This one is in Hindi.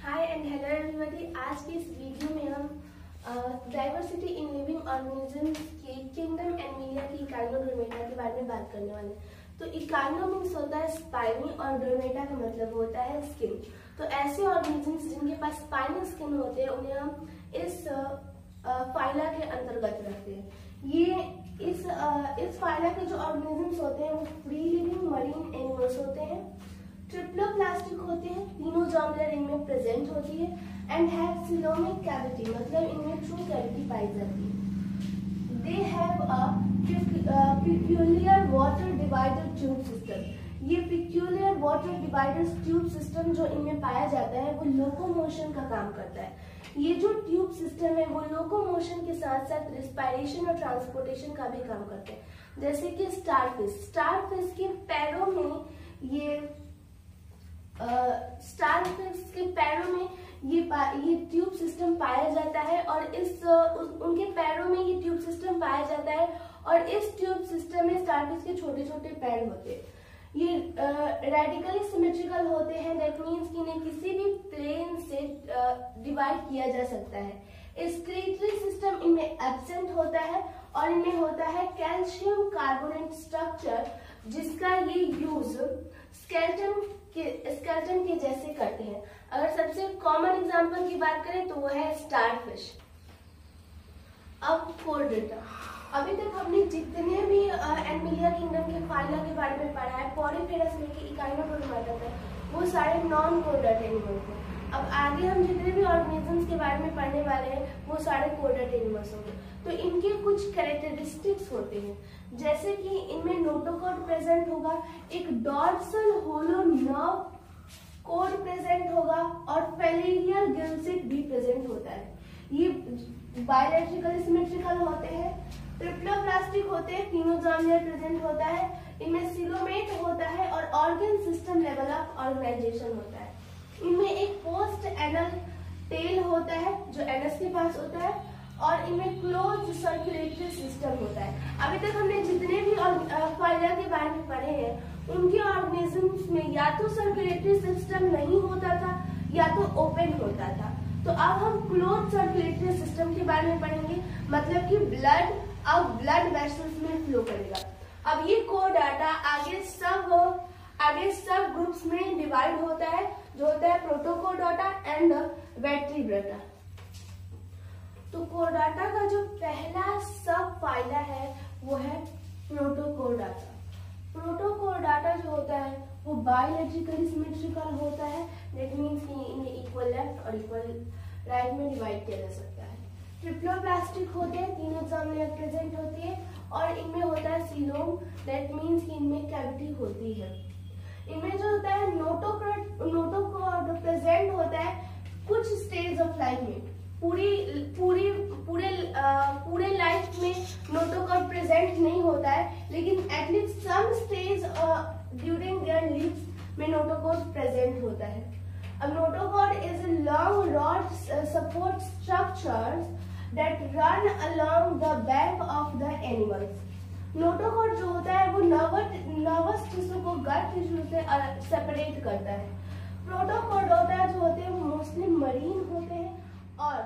Hi and hello everybody. आज की इस वीडियो में हम डाइवर्सिटी इन लिविंग ऑर्गेनिजम्स के किंगडम एंड मिलिया की इकाइनोडर्मेटा के बारे में बात करने वाले हैं। तो इकाइनो मीन्स होता है स्पाइनी और डर्मेटा का मतलब होता है स्किन। तो ऐसे ऑर्गेनिजम्स जिनके पास स्पाइनी स्किन होते हैं उन्हें हम इस फाइला के अंतर्गत रखते हैं। ये इस फाइला के जो ऑर्गेनिजम्स होते हैं वो फ्री लिविंग मरीन एनिमल्स होते हैं, ट्रिप्लोप्लास्टिक होते हैं, तीनों जॉर्म इनमें प्रेजेंट होती है एंड हैव सिलोमिक कैविटी, मतलब इनमें ट्रू कैविटी पाई जाती है। They have a peculiar water divider tube system. ये peculiar water divider tube system जो इनमें पाया जाता है वो लोकोमोशन का काम करता है। ये जो ट्यूब सिस्टम है वो लोकोमोशन के साथ साथ रिस्पायरेशन और ट्रांसपोर्टेशन का भी काम करते हैं। जैसे कि स्टारफिश के पैरों में स्टारफिश के पैरों में ये ट्यूब सिस्टम पाया जाता है और उनके पैरों में ये ट्यूब सिस्टम पाया जाता है और इस ट्यूब सिस्टम में स्टारफिश के छोटे छोटे पैर होते हैं। ये रेडिकली सिमेट्रिकल होते हैं, दैट मीन्स कि इन्हें किसी भी प्लेन से डिवाइड किया जा सकता है। स्केलेटरी सिस्टम इनमें एब्सेंट होता है और इनमें होता है कैल्शियम कार्बोनेट स्ट्रक्चर, जिसका ये यूज स्केलेटन के जैसे करते हैं। अगर सबसे कॉमन एग्जांपल की बात करें तो वो है स्टारफिश। अब कोर्डेटा। अभी तक हमने जितने भी एनिमलिया किंगडम के फाइला के बारे में पढ़ा है, पॉलीफेरस लेके इकाइनोडर्मेटा तक, वो सारे नॉन कोर्डेट एनिमल्स हैं। अब आगे हम जितने भी ऑर्गेनिजम्स के बारे में पढ़ने वाले हैं वो सारे कोर्डेट एनिमल्स होंगे। तो इनके कुछ कैरेक्टरिस्टिक्स होते हैं, जैसे कि इनमें नोटोकॉर्ड प्रेजेंट होगा, एक dorsal hollow nerve cord present होगा और फेलिनियल गिल्सेट भी प्रेजेंट होता है। ये बायलैटरली सिमेट्रिकल होते हैं, ट्रिप्लोप्लास्टिक होते हैं, तीनों जॉर्म प्रेजेंट होता है, इनमें सिलोमेट होता है और organ system level of organisation होता है। इनमें एक पोस्ट एनल टेल होता है जो एनस के पास होता है और इनमें क्लोज सर्कुलेटरी सिस्टम होता है। अभी तक हमने जितने भी फाइला के बारे में पढ़े हैं उनके ऑर्गेनिजम्स में या तो सर्कुलेटरी सिस्टम नहीं होता था या तो ओपन होता था। तो अब हम क्लोज सर्कुलेटरी सिस्टम के बारे में पढ़ेंगे, मतलब कि ब्लड अब ब्लड वेसल्स में फ्लो करेगा। अब ये कोडाटा आगे सब ग्रुप्स में डिवाइड होता है, जो होता है प्रोटोकोडाटा एंड वर्टेब्रेटा। तो कोडाटा का जो पहला सब फाइला है वो है प्रोटोकोडाटा। प्रोटोकोडाटा जो होता है वो बायलैटरली सिमेट्रिकल होता है, दैट मींस कि इन्हें इक्वल लेफ्ट और इक्वल राइट में डिवाइड किया जा सकता है। ट्रिप्लोप्लास्टिक होते हैं, तीनों जॉर्म प्रेजेंट होती है और इनमें होता है सीलोम, दैट मींस कि इनमें कैविटी होती है। इनमें जो होता है नोटोकॉर्ड प्रेजेंट होता है कुछ स्टेज ऑफ लाइफ में। पूरे लाइफ में नोटोकॉर्ड प्रेजेंट नहीं होता है, लेकिन at least some stage during their lives में नोटोकॉर्ड प्रेजेंट होता है। अब notochord is a long rod support structures that run along the back of the animals. Notochord जो होता है वो नर्वस टिश्यू को गट टिश्यू से सेपरेट करता है। प्रोटोकोडोटा जो होते हैं वो मोस्टली मरीन होते हैं और